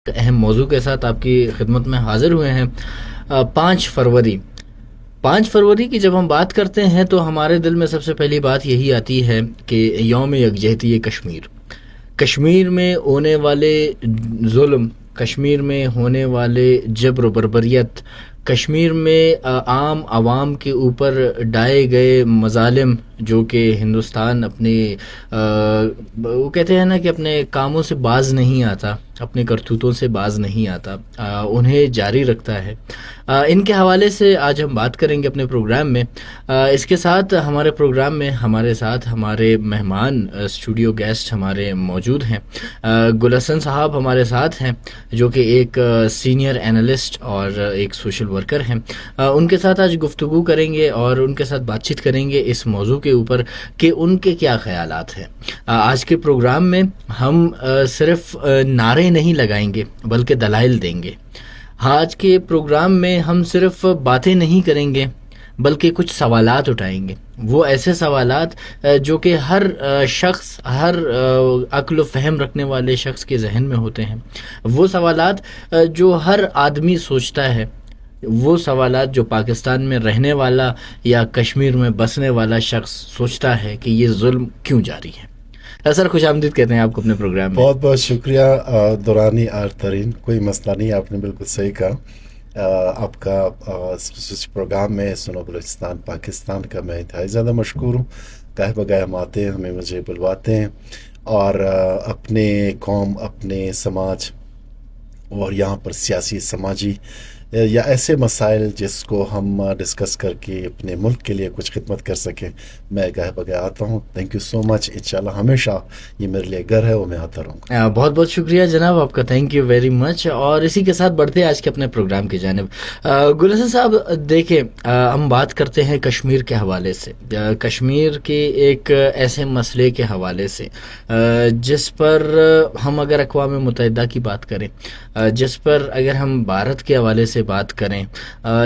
اہم موضوع کے ساتھ آپ کی خدمت میں حاضر ہوئے ہیں۔ 5 فروری 5 فروری کی جب ہم بات کرتے ہیں تو ہمارے دل میں سب سے پہلی بات یہی آتی ہے کہ یوم یکجہتی کشمیر، کشمیر میں ہونے والے ظلم، کشمیر میں ہونے والے جبر و بربریت، کشمیر میں عام عوام کے اوپر ڈائے گئے مظالم جو کہ ہندوستان اپنے وہ کہتے ہیں نا کہ اپنے کاموں سے باز نہیں آتا، اپنے کرتوتوں سے باز نہیں آتا، انہیں جاری رکھتا ہے۔ ان کے حوالے سے آج ہم بات کریں گے اپنے پروگرام میں۔ اس کے ساتھ ہمارے پروگرام میں ہمارے ساتھ ہمارے مہمان اسٹوڈیو گیسٹ ہمارے موجود ہیں۔ گل حسن صاحب ہمارے ساتھ ہیں جو کہ ایک سینئر اینالسٹ اور ایک سوشل ورکر ہیں۔ ان کے ساتھ آج گفتگو کریں گے اور ان کے ساتھ بات چیت کریں گے اس موضوع کے اوپر کہ ان کے کیا خیالات ہیں۔ آج کے پروگرام میں ہم صرف نعرے نہیں لگائیں گے بلکہ دلائل دیں گے۔ آج کے پروگرام میں ہم صرف باتیں نہیں کریں گے بلکہ کچھ سوالات اٹھائیں گے، وہ ایسے سوالات جو کہ ہر شخص، ہر عقل و فہم رکھنے والے شخص کے ذہن میں ہوتے ہیں، وہ سوالات جو ہر آدمی سوچتا ہے، وہ سوالات جو پاکستان میں رہنے والا یا کشمیر میں بسنے والا شخص سوچتا ہے کہ یہ ظلم کیوں جاری ہے۔ سر خوش آمدید کہتے ہیں آپ کو اپنے پروگرام میں۔ بہت بہت شکریہ دورانی آرترین، کوئی مسئلہ نہیں، آپ نے بالکل صحیح کہا۔ آپ کا اس پروگرام میں سنو بلوچستان پاکستان کا میں انتہائی زیادہ مشکور ہوں۔ گاہے بگاہے ہم آتے ہیں، ہمیں مجھے بلواتے ہیں اور اپنے قوم، اپنے سماج اور یہاں پر سیاسی سماجی یا ایسے مسائل جس کو ہم ڈسکس کر کے اپنے ملک کے لیے کچھ خدمت کر سکیں، میں گاہے بگاہے آتا ہوں۔ تھینک یو سو مچ، انشاءاللہ ہمیشہ یہ میرے لیے گھر ہے، وہ میں آتا رہوں گا۔ بہت بہت شکریہ جناب آپ کا، تھینک یو ویری مچ۔ اور اسی کے ساتھ بڑھتے ہیں آج کے اپنے پروگرام کی جانب۔ گل حسن صاحب دیکھیں، ہم بات کرتے ہیں کشمیر کے حوالے سے، کشمیر کے ایک ایسے مسئلے کے حوالے سے جس پر ہم اگر اقوام متحدہ کی بات کریں، جس پر اگر ہم بھارت کے حوالے سے بات کریں،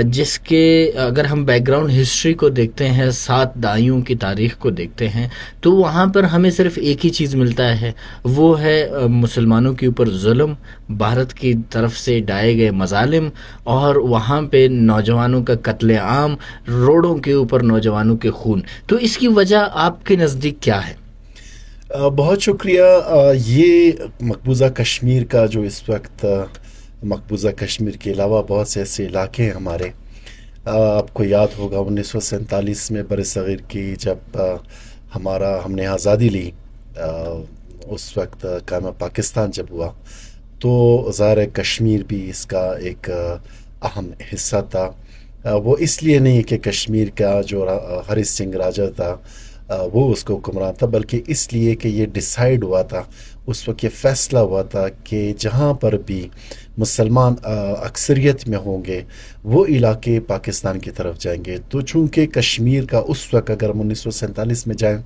جس کے اگر ہم بیک گراؤنڈ ہسٹری کو دیکھتے ہیں، 7 دہائیوں کی تاریخ کو دیکھتے ہیں، تو وہاں پر ہمیں صرف ایک ہی چیز ملتا ہے، وہ ہے مسلمانوں کے اوپر ظلم، بھارت کی طرف سے ڈائے گئے مظالم، اور وہاں پہ نوجوانوں کا قتل عام، روڈوں کے اوپر نوجوانوں کے خون۔ تو اس کی وجہ آپ کے نزدیک کیا ہے؟ بہت شکریہ۔ یہ مقبوضہ کشمیر کا جو اس وقت مقبوضہ کشمیر کے علاوہ بہت سے ایسے علاقے ہیں ہمارے، آپ کو یاد ہوگا 1947 میں بر صغیر کی جب ہم نے آزادی لی، اس وقت قائم پاکستان جب ہوا، تو ظاہر کشمیر بھی اس کا ایک اہم حصہ تھا۔ وہ اس لیے نہیں کہ کشمیر کا جو ہری سنگھ راجا تھا وہ اس کو حکمران تھا، بلکہ اس لیے کہ یہ ڈیسائیڈ ہوا تھا، اس وقت یہ فیصلہ ہوا تھا کہ جہاں پر بھی مسلمان اکثریت میں ہوں گے وہ علاقے پاکستان کی طرف جائیں گے۔ تو چونکہ کشمیر کا اس وقت اگر ہم 1947 میں جائیں،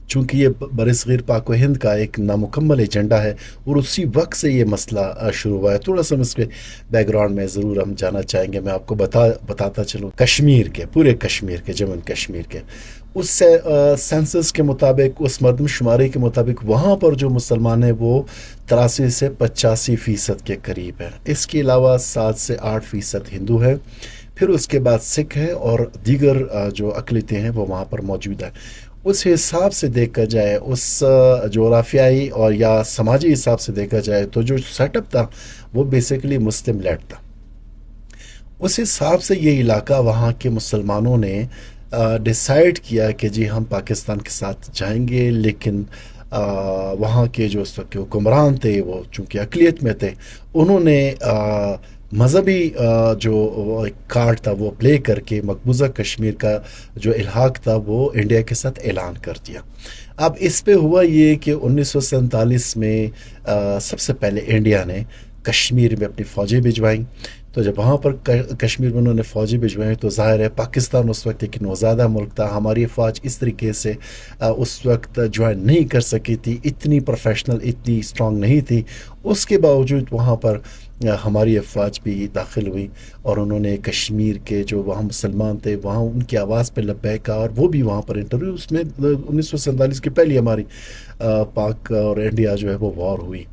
چونکہ یہ برصغیر پاک و ہند کا ایک نامکمل ایجنڈا ہے اور اسی وقت سے یہ مسئلہ شروع ہوا ہے۔ تھوڑا سا اس کے بیک گراؤنڈ میں ضرور ہم جانا چاہیں گے، میں آپ کو بتاتا چلوں۔ کشمیر کے پورے کشمیر کے جموں کشمیر کے اس سینسس کے مطابق، اس مردم شماری کے مطابق وہاں پر جو مسلمان ہیں وہ 83 سے 85% کے قریب ہیں۔ اس کے علاوہ 7 سے 8% ہندو ہیں، پھر اس کے بعد سکھ ہیں اور دیگر جو اقلیتیں ہیں وہ وہاں پر موجود ہیں۔ اس حساب سے دیکھا جائے، اس جغرافیائی اور یا سماجی حساب سے دیکھا جائے تو جو سیٹ اپ تھا وہ بیسیکلی مسلم لیڈ تھا۔ اس حساب سے یہ علاقہ وہاں کے مسلمانوں نے ڈیسائیڈ کیا کہ جی ہم پاکستان کے ساتھ جائیں گے، لیکن وہاں کے جو اس وقت کے حکمران تھے وہ چونکہ اقلیت میں تھے، انہوں نے مذہبی جو کارڈ تھا وہ پلے کر کے مقبوضہ کشمیر کا جو الحاق تھا وہ انڈیا کے ساتھ اعلان کر دیا۔ اب اس پہ ہوا یہ کہ 1947 میں سب سے پہلے انڈیا نے کشمیر میں اپنی فوجیں بھجوائیں۔ تو جب وہاں پر کشمیر میں انہوں نے فوجیں بھجوائیں تو ظاہر ہے پاکستان اس وقت ایک نوزائیدہ ملک تھا، ہماری فوج اس طریقے سے اس وقت جوائن نہیں کر سکی تھی، اتنی پروفیشنل، اتنی اسٹرانگ نہیں تھی۔ اس کے باوجود وہاں پر ہماری افواج بھی داخل ہوئی اور انہوں نے کشمیر کے جو وہاں مسلمان تھے وہاں ان کی آواز پہ لبیک کہا، اور وہ بھی وہاں پر انٹرویو، اس میں 1947 کی پہلی ہماری پاک اور انڈیا جو ہے وہ وار ہوئی۔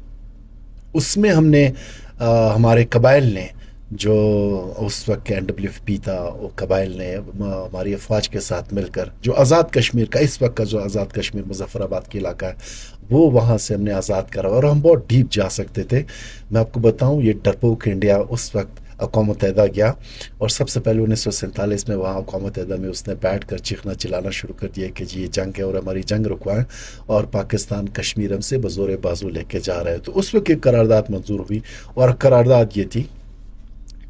اس میں ہم نے ہمارے قبائل نے جو اس وقت کے NWFP تھا، وہ قبائل نے ہماری افواج کے ساتھ مل کر جو آزاد کشمیر کا اس وقت کا جو آزاد کشمیر مظفر آباد کے علاقہ ہے وہ وہاں سے ہم نے آزاد کرا، اور ہم بہت ڈیپ جا سکتے تھے. میں آپ کو بتاؤں یہ ڈرپوک انڈیا اس وقت اقوام متحدہ گیا، اور سب سے پہلے 1947 میں وہاں اقوام متحدہ میں اس نے بیٹھ کر چیخنا چلانا شروع کر دیا کہ جی یہ جنگ ہے اور ہماری جنگ رکوائیں، اور پاکستان کشمیر ہم سے بزور بازو لے کے جا رہے ہیں. تو اس وقت ایک قرارداد منظور ہوئی، اور قرارداد یہ تھی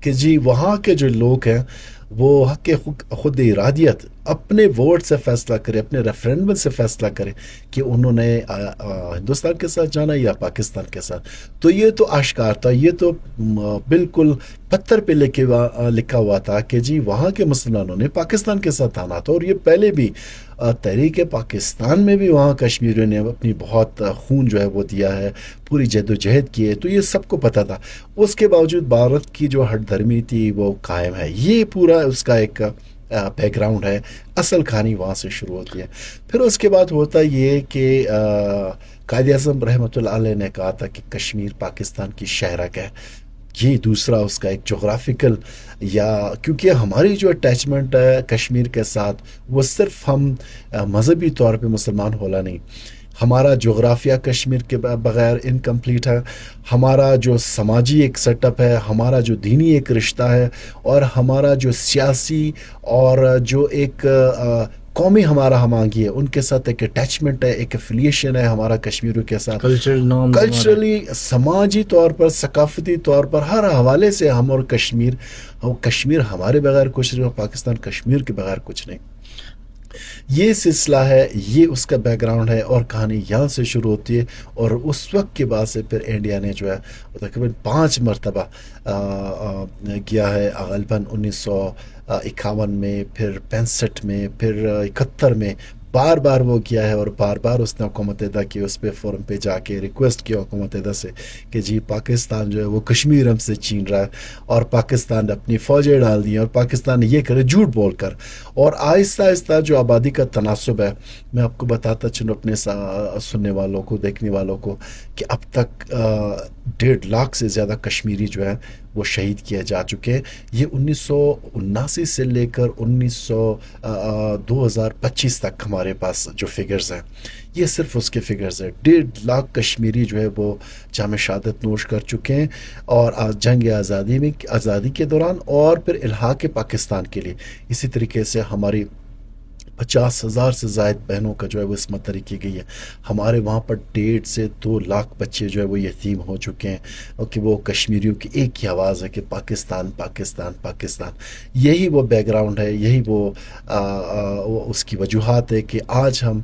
کہ جی وہاں کے جو لوگ ہیں وہ حق خود ارادیت اپنے ووٹ سے فیصلہ کرے، اپنے ریفرینڈم سے فیصلہ کرے کہ انہوں نے ہندوستان کے ساتھ جانا یا پاکستان کے ساتھ. تو یہ تو آشکار تھا، یہ تو بالکل پتھر پہ لکھا ہوا تھا کہ جی وہاں کے مسلمانوں نے پاکستان کے ساتھ آنا تھا. اور یہ پہلے بھی تحریک پاکستان میں بھی وہاں کشمیریوں نے اپنی بہت خون جو ہے وہ دیا ہے، پوری جد و جہد کی ہے، تو یہ سب کو پتہ تھا. اس کے باوجود بھارت کی جو ہٹ دھرمی تھی وہ قائم ہے. یہ پورا اس کا ایک بیک گراؤنڈ ہے. اصل کہانی وہاں سے شروع ہوتی ہے. پھر اس کے بعد ہوتا یہ کہ قائد اعظم رحمۃ اللہ علیہ نے کہا تھا کہ کشمیر پاکستان کی شہرک ہے. یہ دوسرا اس کا ایک جغرافیکل، یا کیونکہ ہماری جو اٹیچمنٹ ہے کشمیر کے ساتھ وہ صرف ہم مذہبی طور پہ مسلمان ہونا نہیں، ہمارا جغرافیہ کشمیر کے بغیر انکمپلیٹ ہے، ہمارا جو سماجی ایک سیٹ اپ ہے، ہمارا جو دینی ایک رشتہ ہے، اور ہمارا جو سیاسی اور جو ایک قومی ہمارا ہم آہنگی ہے ان کے ساتھ ایک اٹیچمنٹ ہے، ایک افیلیشن ہے ہمارا کشمیریوں کے ساتھ. کلچرلی، سماجی طور پر، ثقافتی طور پر، ہر حوالے سے ہم اور کشمیر ہمارے بغیر کچھ نہیں، اور پاکستان کشمیر کے بغیر کچھ نہیں. یہ سلسلہ ہے، یہ اس کا بیک گراؤنڈ ہے، اور کہانی یہاں سے شروع ہوتی ہے. اور اس وقت کے بعد سے پھر انڈیا نے جو ہے تقریباً 5 مرتبہ کیا ہے، غالباً 1951 میں، پھر 65 میں، پھر 71 میں، بار بار وہ کیا ہے. اور بار بار اس نے اقوام متحدہ کی اس پہ فورم پہ جا کے ریکویسٹ کیا اقوام متحدہ سے کہ جی پاکستان جو ہے وہ کشمیر ہم سے چھین رہا ہے، اور پاکستان نے اپنی فوجیں ڈال دی ہیں، اور پاکستان نے یہ کرے جھوٹ بول کر. اور آہستہ آہستہ جو آبادی کا تناسب ہے، میں آپ کو بتاتا چلوں اپنے سننے والوں کو، دیکھنے والوں کو، کہ اب تک 1.5 لاکھ سے زیادہ کشمیری جو ہے وہ شہید کیے جا چکے ہیں. یہ 1979 سے لے کر 2025 تک ہمارے پاس جو فگرز ہیں، یہ صرف اس کے فگرز ہیں. 1.5 لاکھ کشمیری جو ہے وہ جام شہادت نوش کر چکے ہیں، اور جنگ آزادی کے دوران، اور پھر الحاق پاکستان کے لیے. اسی طریقے سے ہماری 50,000 سے زائد بہنوں کا جو ہے وہ عصمت دری کی گئی ہے. ہمارے وہاں پر 1.5 سے 2 لاکھ بچے جو ہے وہ یتیم ہو چکے ہیں، اور کہ وہ کشمیریوں کی ایک ہی آواز ہے کہ پاکستان پاکستان پاکستان. یہی وہ بیک گراؤنڈ ہے، یہی وہ اس کی وجوہات ہے کہ آج ہم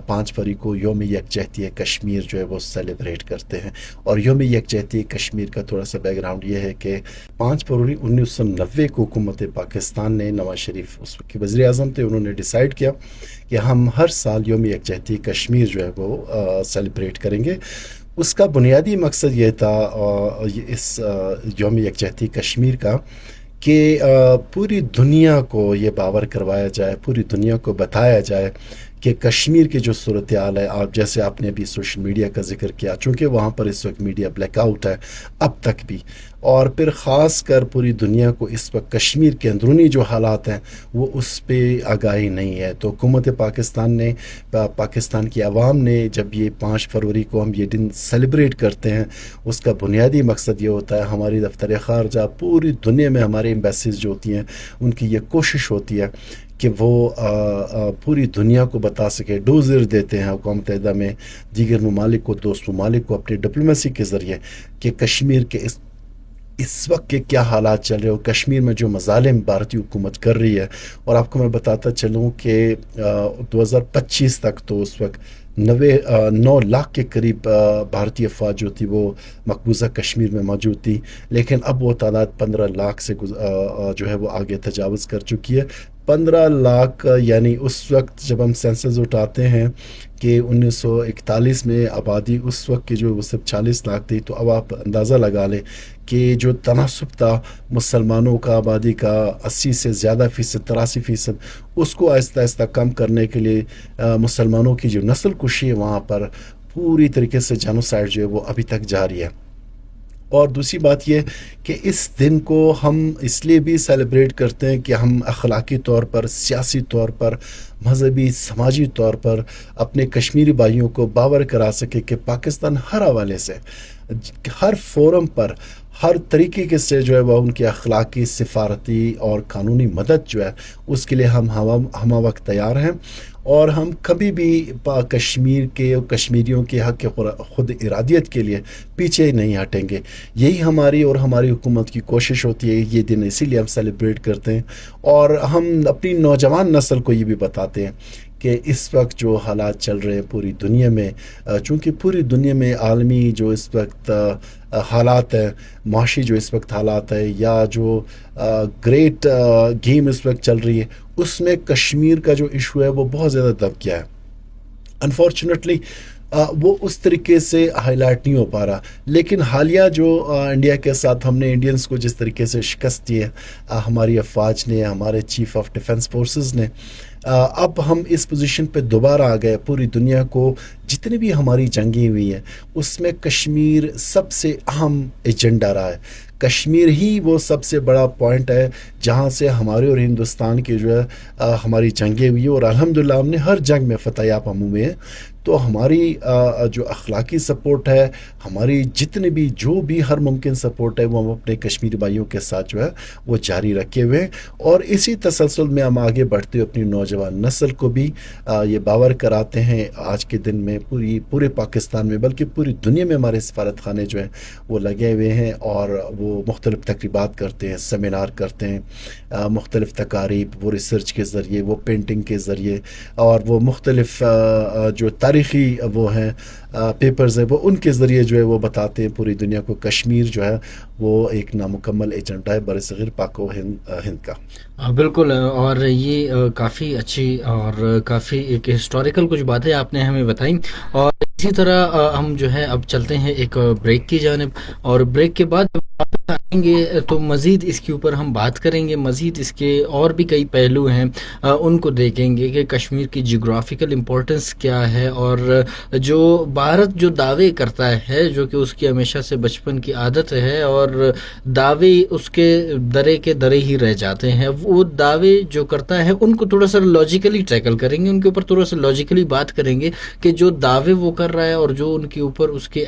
5 فروری کو یوم یکجہتی کشمیر جو ہے وہ سیلیبریٹ کرتے ہیں. اور یوم یکجہتی کشمیر کا تھوڑا سا بیک گراؤنڈ یہ ہے کہ 5 فروری 1990 کو حکومت پاکستان نے، نواز شریف اس وقت کے وزیر اعظم تھے، انہوں نے ڈیسائیڈ کیا کہ ہم ہر سال یوم یکجہتی کشمیر جو ہے وہ سیلیبریٹ کریں گے. اس کا بنیادی مقصد یہ تھا اس یوم یکجہتی کشمیر کا کہ پوری دنیا کو یہ باور کروایا جائے، پوری دنیا کو بتایا جائے کہ کشمیر کی جو صورتحال ہے، جیسے آپ نے ابھی سوشل میڈیا کا ذکر کیا، چونکہ وہاں پر اس وقت میڈیا بلیک آؤٹ ہے اب تک بھی، اور پھر خاص کر پوری دنیا کو اس وقت کشمیر کے اندرونی جو حالات ہیں وہ اس پہ آگاہی نہیں ہے. تو حکومت پاکستان نے، پاکستان کی عوام نے، جب یہ 5 فروری کو ہم یہ دن سیلیبریٹ کرتے ہیں، اس کا بنیادی مقصد یہ ہوتا ہے، ہماری دفتر خارجہ پوری دنیا میں، ہمارے ایمبیسیز جو ہوتی ہیں، ان کی یہ کوشش ہوتی ہے کہ وہ پوری دنیا کو بتا سکے. ڈوزر دیتے ہیں اقوام متحدہ میں دیگر ممالک کو، دوست ممالک کو، اپنی ڈپلومیسی کے ذریعے، کہ کشمیر کے اس وقت کے کیا حالات چل رہے ہو، کشمیر میں جو مظالم بھارتی حکومت کر رہی ہے. اور آپ کو میں بتاتا چلوں کہ 2025 تک تو اس وقت 9 لاکھ کے قریب بھارتی افواج جو تھی وہ مقبوضہ کشمیر میں موجود تھی، لیکن اب وہ تعداد 15 لاکھ سے جو ہے وہ آگے تجاوز کر چکی ہے. 15 لاکھ یعنی اس وقت جب ہم سینسز اٹھاتے ہیں کہ 1941 میں آبادی اس وقت کی جو وہ صرف 40 لاکھ تھی، تو اب آپ اندازہ لگا لیں کہ جو تناسب تھا مسلمانوں کا آبادی کا 80 سے زیادہ فیصد، 83%، اس کو آہستہ آہستہ کم کرنے کے لیے مسلمانوں کی جو نسل کشی ہے وہاں پر پوری طریقے سے جینوسائیڈ جو ہے وہ ابھی تک جاری ہے. اور دوسری بات یہ کہ اس دن کو ہم اس لیے بھی سیلیبریٹ کرتے ہیں کہ ہم اخلاقی طور پر، سیاسی طور پر، مذہبی سماجی طور پر اپنے کشمیری بھائیوں کو باور کرا سکے کہ پاکستان ہر حوالے سے، ہر فورم پر، ہر طریقے کے سے جو ہے وہ ان کی اخلاقی، سفارتی اور قانونی مدد جو ہے اس کے لیے ہم وقت تیار ہیں، اور ہم کبھی بھی کشمیر کے اور کشمیریوں کے حق خود ارادیت کے لیے پیچھے نہیں ہٹیں گے۔ یہی ہماری اور ہماری حکومت کی کوشش ہوتی ہے، یہ دن اسی لیے ہم سیلیبریٹ کرتے ہیں، اور ہم اپنی نوجوان نسل کو یہ بھی بتاتے ہیں کہ اس وقت جو حالات چل رہے ہیں پوری دنیا میں، چونکہ پوری دنیا میں عالمی جو اس وقت حالات ہیں، معاشی جو اس وقت حالات ہے، یا جو گریٹ گیم اس وقت چل رہی ہے، اس میں کشمیر کا جو ایشو ہے وہ بہت زیادہ دب گیا ہے۔ انفارچونیٹلی وہ اس طریقے سے ہائی لائٹ نہیں ہو پا رہا، لیکن حالیہ جو انڈیا کے ساتھ ہم نے انڈینز کو جس طریقے سے شکست دی ہے، ہماری افواج نے، ہمارے چیف آف ڈیفنس فورسز نے، اب ہم اس پوزیشن پہ دوبارہ آ گئے۔ پوری دنیا کو جتنی بھی ہماری جنگیں ہوئی ہیں اس میں کشمیر سب سے اہم ایجنڈا رہا ہے۔ کشمیر ہی وہ سب سے بڑا پوائنٹ ہے جہاں سے ہمارے اور ہندوستان کی جو ہے ہماری جنگیں ہوئی ہیں، اور الحمدللہ ہم نے ہر جنگ میں فتح یاب ہم ہوئے ہیں۔ تو ہماری جو اخلاقی سپورٹ ہے، ہماری جتنے بھی جو بھی ہر ممکن سپورٹ ہے، وہ ہم اپنے کشمیری بھائیوں کے ساتھ جو ہے وہ جاری رکھے ہوئے ہیں، اور اسی تسلسل میں ہم آگے بڑھتے ہوئے اپنی نوجوان نسل کو بھی یہ باور کراتے ہیں۔ آج کے دن میں پورے پاکستان میں بلکہ پوری دنیا میں ہمارے سفارت خانے جو ہیں وہ لگے ہوئے ہیں، اور وہ مختلف تقریبات کرتے ہیں، سیمینار کرتے ہیں، مختلف تقاریب، وہ ریسرچ کے ذریعے، وہ پینٹنگ کے ذریعے، اور وہ مختلف جو تاریخی وہ ہیں پیپرز ہیں، وہ ان کے ذریعے جو ہے وہ بتاتے ہیں پوری دنیا کو کشمیر جو ہے وہ ایک نامکمل ایجنڈا ہے برصغیر پاک و ہند کا۔ بالکل، اور یہ کافی اچھی اور کافی ایک ہسٹوریکل کچھ باتیں آپ نے ہمیں بتائیں، اور اسی طرح ہم جو ہے اب چلتے ہیں ایک بریک کی جانب، اور بریک کے بعد جب واپس آئیں گے تو مزید اس کے اوپر ہم بات کریں گے، مزید اس کے اور بھی کئی پہلو ہیں ان کو دیکھیں گے کہ کشمیر کی جغرافیکل امپورٹنس کیا ہے، اور جو بھارت جو دعوے کرتا ہے، جو کہ اس کی ہمیشہ سے بچپن کی عادت ہے، اور دعوے اس کے درے ہی رہ جاتے ہیں، وہ دعوے جو کرتا ہے ان کو تھوڑا سا لاجیکلی ٹیکل کریں گے، ان کے اوپر تھوڑا سا لاجیکلی بات کریں گے کہ جو دعوے وہ کر رہا ہے اور جو ان کے اوپر اس کے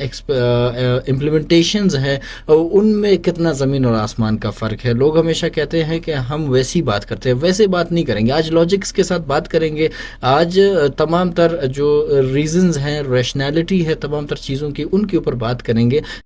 امپلیمنٹیشنز ہیں ان میں کتنا زمین اور آسمان کا فرق ہے۔ لوگ ہمیشہ کہتے ہیں کہ ہم ویسی بات کرتے ہیں، ویسے بات نہیں کریں گے، آج لاجکس کے ساتھ بات کریں گے، آج تمام تر جو ریزنز ہیں، ریشنالٹی ہے تمام تر چیزوں کی، ان کے اوپر بات کریں گے